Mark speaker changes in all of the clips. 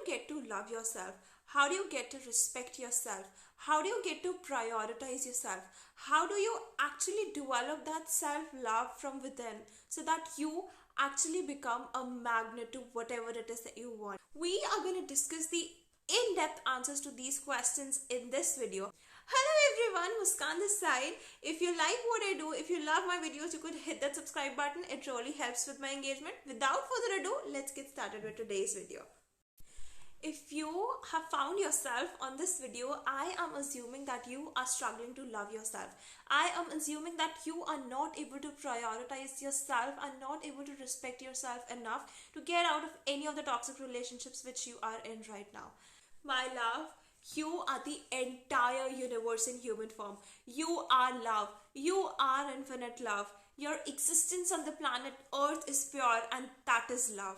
Speaker 1: you get to love yourself? How do you get to respect yourself? How do you get to prioritize yourself? How do you actually develop that self love from within so that you actually become a magnet to whatever it is that you want? We are going to discuss the in depth answers to these questions in this video. Hello everyone, Muskan this side. If you like what I do, if you love my videos, you could hit that subscribe button. It really helps with my engagement. Without further ado, let's get started with today's video. If you have found yourself on this video, I am assuming that you are struggling to love yourself. I am assuming that you are not able to prioritize yourself and not able to respect yourself enough to get out of any of the toxic relationships which you are in right now. My love, you are the entire universe in human form. You are love. You are infinite love. Your existence on the planet Earth is pure, and that is love.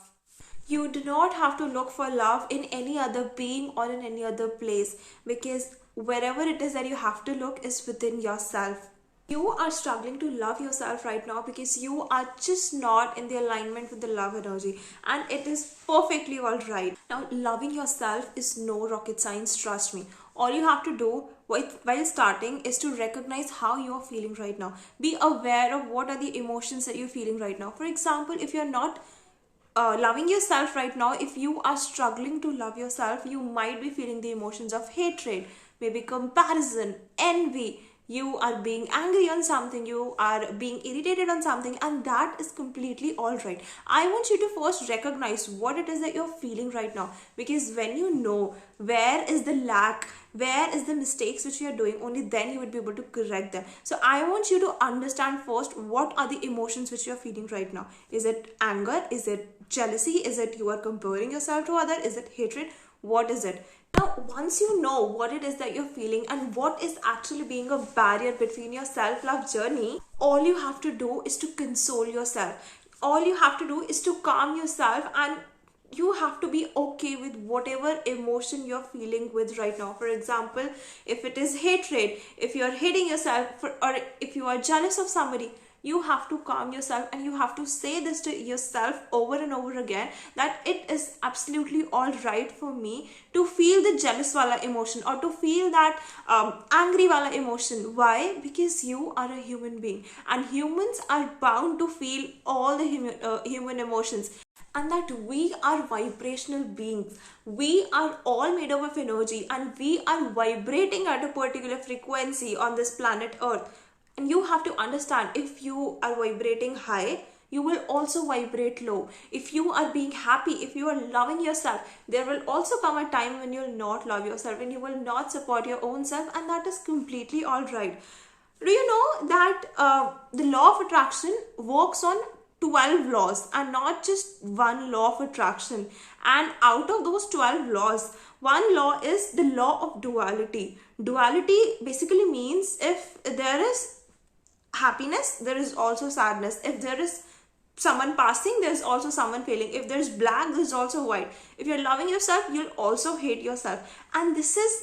Speaker 1: You do not have to look for love in any other being or in any other place, because wherever it is that you have to look is within yourself. You are struggling to love yourself right now because you are just not in the alignment with the love energy, and it is perfectly alright. Now, loving yourself is no rocket science, trust me. All you have to do while starting is to recognize how you are feeling right now. Be aware of what are the emotions that you're feeling right now. For example, if you're not loving yourself right now, if you are struggling to love yourself, you might be feeling the emotions of hatred, maybe comparison, envy. You are being angry on something, you are being irritated on something, and that is completely all right. I want you to first recognize what it is that you're feeling right now, because when you know where is the lack, where is the mistakes which you are doing, only then you would be able to correct them. So I want you to understand first what are the emotions which you are feeling right now. Is it anger? Is it jealousy? Is it you are comparing yourself to other? Is it hatred? What is it? Now, once you know what it is that you're feeling and what is actually being a barrier between your self-love journey, all you have to do is to console yourself. All you have to do is to calm yourself, and you have to be okay with whatever emotion you're feeling with right now. For example, if it is hatred, if you're hating yourself, or if you are jealous of somebody, you have to calm yourself and you have to say this to yourself over and over again, that it is absolutely all right for me to feel the jealous wala emotion or to feel that angry wala emotion. Why? Because you are a human being, and humans are bound to feel all the human emotions, and that we are vibrational beings. We are all made up of energy, and we are vibrating at a particular frequency on this planet Earth. And you have to understand, if you are vibrating high, you will also vibrate low. If you are being happy, if you are loving yourself, there will also come a time when you will not love yourself, when you will not support your own self, and that is completely all right. Do you know that the law of attraction works on 12 laws and not just one law of attraction? And out of those 12 laws, one law is the law of duality. Duality basically means if there is happiness, there is also sadness. If there is someone passing, there's also someone failing. If there's black, there's also white. If you're loving yourself, you'll also hate yourself. And this is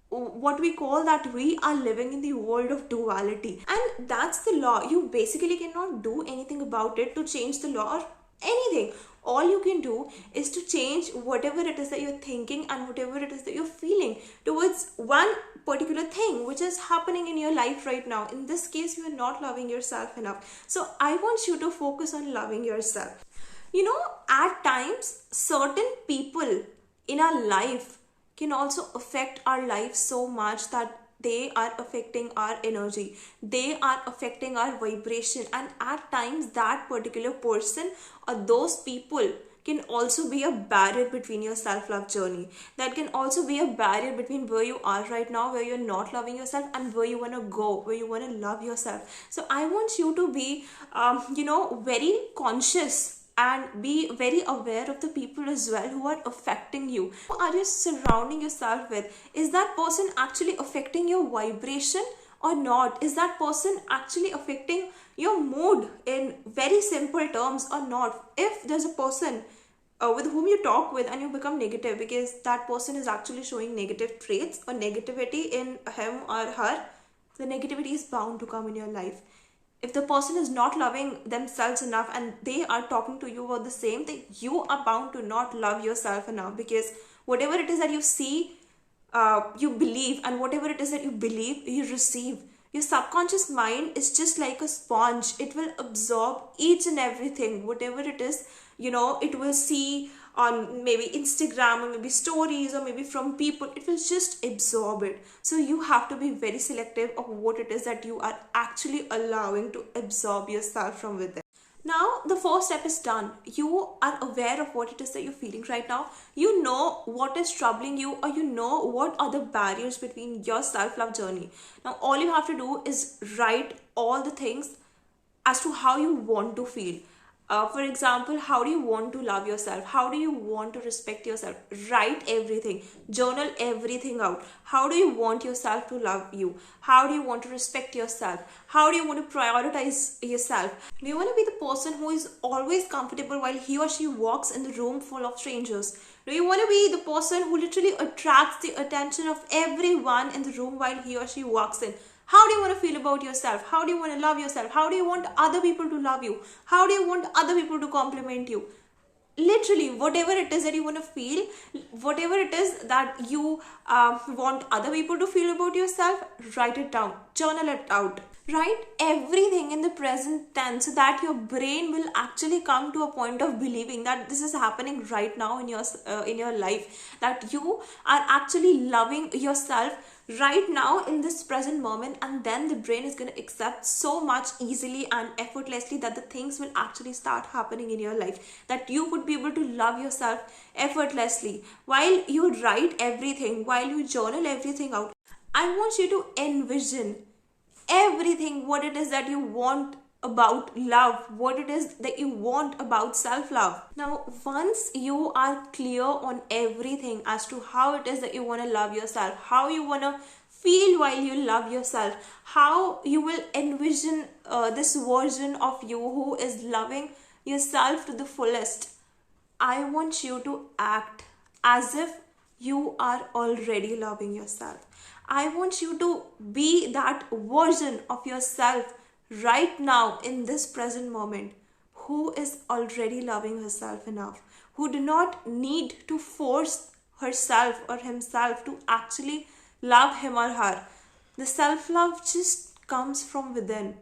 Speaker 1: what we call that we are living in the world of duality, and that's the law. You basically cannot do anything about it to change the law or anything. All you can do is to change whatever it is that you're thinking and whatever it is that you're feeling towards one particular thing which is happening in your life right now. In this case, you are not loving yourself enough. So I want you to focus on loving yourself. You know, at times, certain people in our life can also affect our life so much that they are affecting our energy, they are affecting our vibration, and at times that particular person or those people can also be a barrier between your self-love journey. That can also be a barrier between where you are right now, where you're not loving yourself, and where you want to go, where you want to love yourself. So I want you to be very conscious and be very aware of the people as well who are affecting you. Who are you surrounding yourself with? Is that person actually affecting your vibration or not? Is that person actually affecting your mood in very simple terms or not? If there's a person with whom you talk with and you become negative because that person is actually showing negative traits or negativity in him or her, the negativity is bound to come in your life. If the person is not loving themselves enough and they are talking to you about the same thing, you are bound to not love yourself enough, because Whatever it is that you see, you believe, and whatever it is that you believe, you receive. Your subconscious mind is just like a sponge. It will absorb each and everything, whatever it is, it will see on maybe Instagram or maybe stories or maybe from people. It will just absorb it. So you have to be very selective of what it is that you are actually allowing to absorb yourself from within. Now, the first step is done. You are aware of what it is that you're feeling right now. You know what is troubling you, or you know what are the barriers between your self-love journey. Now, all you have to do is write all the things as to how you want to feel. For example, how do you want to love yourself? How do you want to respect yourself? Write everything. Journal everything out. How do you want yourself to love you? How do you want to respect yourself? How do you want to prioritize yourself? Do you want to be the person who is always comfortable while he or she walks in the room full of strangers? Do you want to be the person who literally attracts the attention of everyone in the room while he or she walks in? How do you want to feel about yourself? How do you want to love yourself? How do you want other people to love you? How do you want other people to compliment you? Literally, whatever it is that you want to feel, whatever it is that you want other people to feel about yourself, write it down, journal it out. Write everything in the present tense so that your brain will actually come to a point of believing that this is happening right now in your life, that you are actually loving yourself right now in this present moment. And then the brain is going to accept so much easily and effortlessly that the things will actually start happening in your life, that you would be able to love yourself effortlessly. While you write everything, while you journal everything out, I want you to envision everything, what it is that you want about love, what it is that you want about self-love. Now, once you are clear on everything as to how it is that you want to love yourself, how you want to feel while you love yourself, how you will envision this version of you who is loving yourself to the fullest, I want you to act as if you are already loving yourself. I want you to be that version of yourself right now in this present moment who is already loving herself enough, who do not need to force herself or himself to actually love him or her. The self-love just comes from within.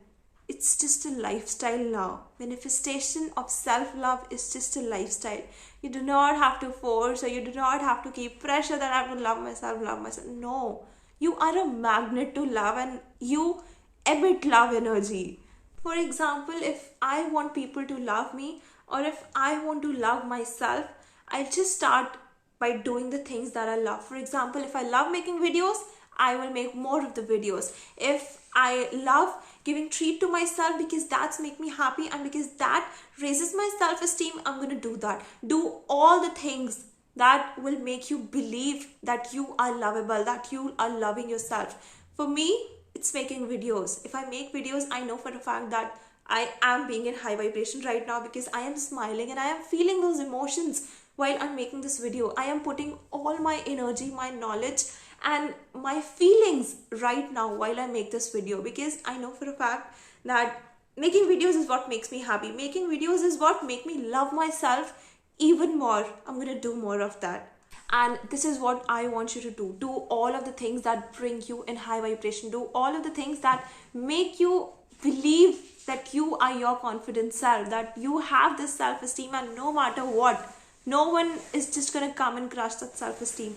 Speaker 1: It's just a lifestyle now. Manifestation of self-love is just a lifestyle. You do not have to force, or you do not have to keep pressure that I have to love myself, love myself. No. You are a magnet to love, and you emit love energy. For example, if I want people to love me, or if I want to love myself, I just start by doing the things that I love. For example, if I love making videos, I will make more of the videos. If I love giving treat to myself because that's make me happy and because that raises my self-esteem, I'm going to do that. Do all the things that will make you believe that you are lovable, that you are loving yourself. For me, it's making videos. If I make videos, I know for a fact that I am being in high vibration right now because I am smiling and I am feeling those emotions while I'm making this video. I am putting all my energy, my knowledge and my feelings right now while I make this video, because I know for a fact that making videos is what makes me happy. Making videos is what makes me love myself even more. I'm going to do more of that. And this is what I want you to do. Do all of the things that bring you in high vibration. Do all of the things that make you believe that you are your confident self, that you have this self-esteem, and no matter what, no one is just going to come and crush that self-esteem.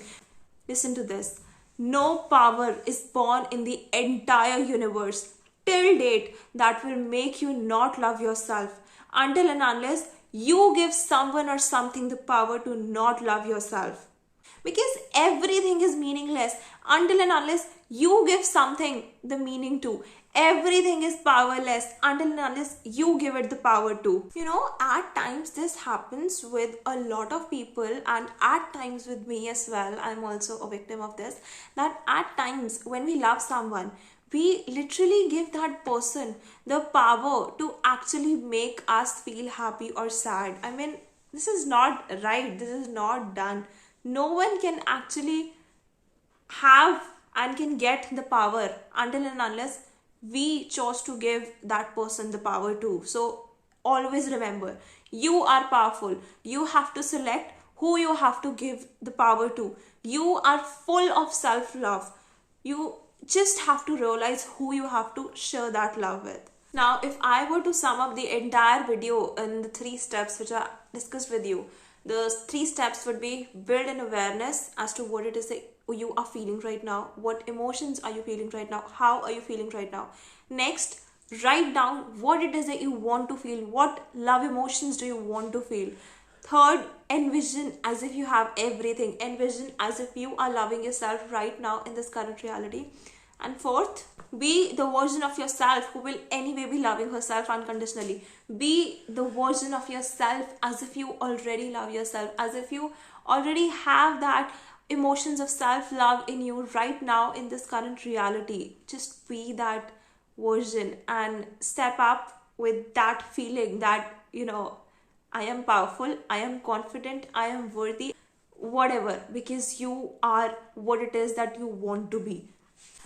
Speaker 1: Listen to this. No power is born in the entire universe till date that will make you not love yourself, until and unless you give someone or something the power to not love yourself. Because everything is meaningless until and unless you give something the meaning to. Everything is powerless until and unless you give it the power to. At times this happens with a lot of people, and at times with me as well. I'm also a victim of this. That at times when we love someone, we literally give that person the power to actually make us feel happy or sad. I mean, this is not right. This is not done. No one can actually have and can get the power until and unless we chose to give that person the power to. So always remember, you are powerful. You have to select who you have to give the power to. You are full of self-love. You just have to realize who you have to share that love with. Now, if I were to sum up the entire video in the 3 steps which I discussed with you, the 3 steps would be: build an awareness as to what it is that you are feeling right now, what emotions are you feeling right now, how are you feeling right now. Next, write down what it is that you want to feel, what love emotions do you want to feel. Third, envision as if you have everything, envision as if you are loving yourself right now in this current reality. And fourth, be the version of yourself who will anyway be loving herself unconditionally. Be the version of yourself as if you already love yourself, as if you already have that emotions of self-love in you right now in this current reality. Just be that version and step up with that feeling that, I am powerful, I am confident, I am worthy, whatever, because you are what it is that you want to be.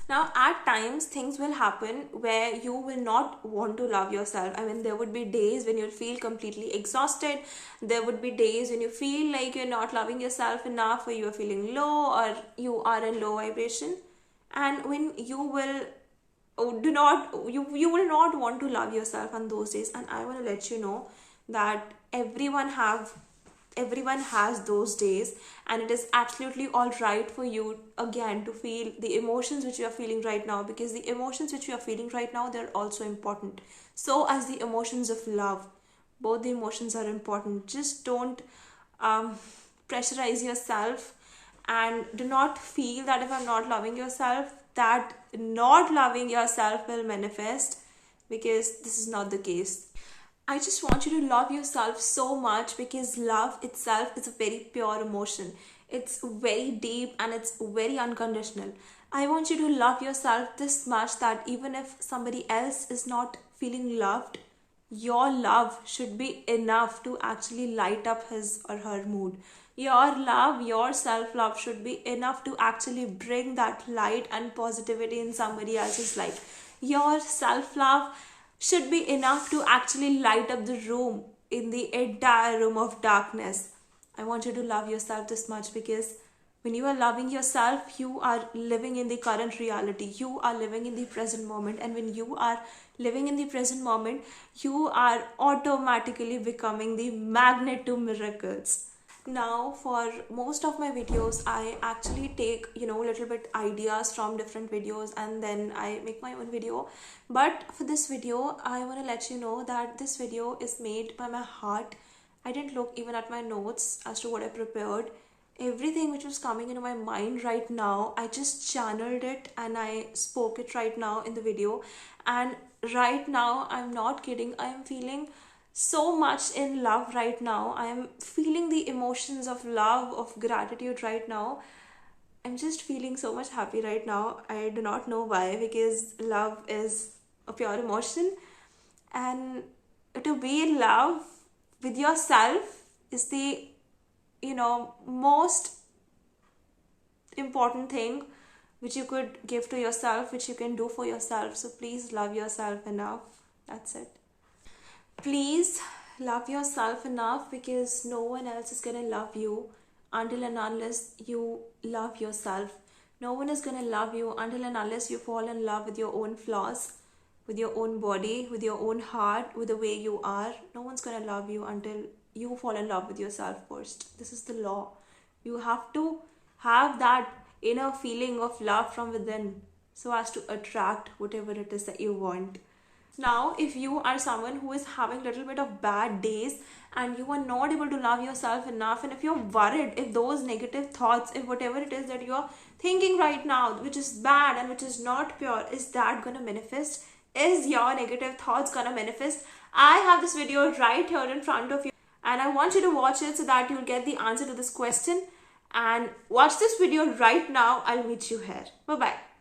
Speaker 1: Now, at times, things will happen where you will not want to love yourself. I mean, there would be days when you'll feel completely exhausted. There would be days when you feel like you're not loving yourself enough, or you are feeling low, or you are in low vibration. And when you will you will not want to love yourself on those days. And I want to let you know that everyone has those days, and it is absolutely all right for you again to feel the emotions which you are feeling right now, because the emotions which you are feeling right now, they're also important, so as the emotions of love. Both the emotions are important. Just don't pressurize yourself, and do not feel that if I'm not loving yourself, that not loving yourself will manifest, because this is not the case. I just want you to love yourself so much, because love itself is a very pure emotion. It's very deep and it's very unconditional. I want you to love yourself this much that even if somebody else is not feeling loved, your love should be enough to actually light up his or her mood. Your love, your self-love should be enough to actually bring that light and positivity in somebody else's life. Your self-love should be enough to actually light up the room in the entire room of darkness. I want you to love yourself this much, because when you are loving yourself, you are living in the current reality. You are living in the present moment. And when you are living in the present moment, you are automatically becoming the magnet to miracles. Now, for most of my videos, I actually take little bit ideas from different videos, and then I make my own video. But for this video, I want to let you know that this video is made by my heart. I didn't look even at my notes as to what I prepared. Everything which was coming into my mind right now, I just channeled it and I spoke it right now in the video. And right now, I'm not kidding, I am feeling so much in love right now. I am feeling the emotions of love, of gratitude right now. I'm just feeling so much happy right now. I do not know why, because love is a pure emotion, and to be in love with yourself is the most important thing which you could give to yourself, which you can do for yourself. So please love yourself enough. That's it. Please love yourself enough, because no one else is going to love you until and unless you love yourself. No one is going to love you until and unless you fall in love with your own flaws, with your own body, with your own heart, with the way you are. No one's going to love you until you fall in love with yourself first. This is the law. You have to have that inner feeling of love from within, so as to attract whatever it is that you want. Now, if you are someone who is having a little bit of bad days and you are not able to love yourself enough, and if you're worried, if those negative thoughts, if whatever it is that you're thinking right now, which is bad and which is not pure, is that gonna manifest? Is your negative thoughts gonna manifest? I have this video right here in front of you, and I want you to watch it so that you'll get the answer to this question. And watch this video right now. I'll meet you here. Bye-bye.